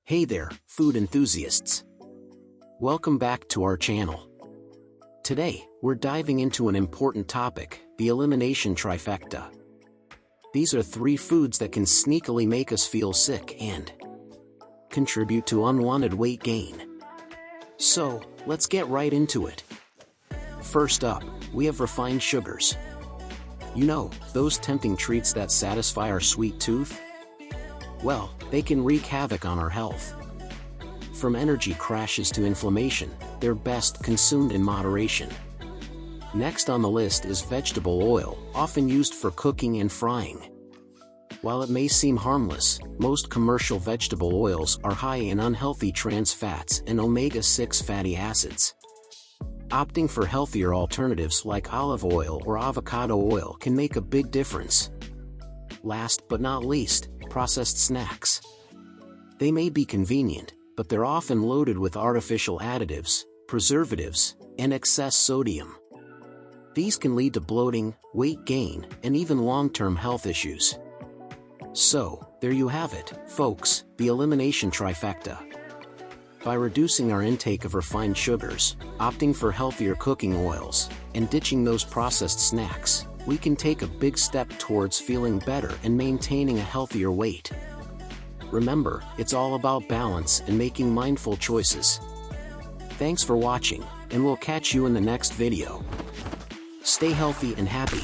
Hey there, food enthusiasts! Welcome back to our channel. Today, we're diving into an important topic, the elimination trifecta. These are 3 foods that can sneakily make us feel sick and contribute to unwanted weight gain. So, let's get right into it. First up, we have refined sugars. You know, those tempting treats that satisfy our sweet tooth? Well, they can wreak havoc on our health. From energy crashes to inflammation, they're best consumed in moderation. Next on the list is vegetable oil, often used for cooking and frying. While it may seem harmless, most commercial vegetable oils are high in unhealthy trans fats and omega-6 fatty acids. Opting for healthier alternatives like olive oil or avocado oil can make a big difference. Last but not least, processed snacks. They may be convenient, but they're often loaded with artificial additives, preservatives, and excess sodium. These can lead to bloating, weight gain, and even long-term health issues. So, there you have it, folks, the elimination trifecta. By reducing our intake of refined sugars, opting for healthier cooking oils, and ditching those processed snacks, we can take a big step towards feeling better and maintaining a healthier weight. Remember, it's all about balance and making mindful choices. Thanks for watching, and we'll catch you in the next video. Stay healthy and happy.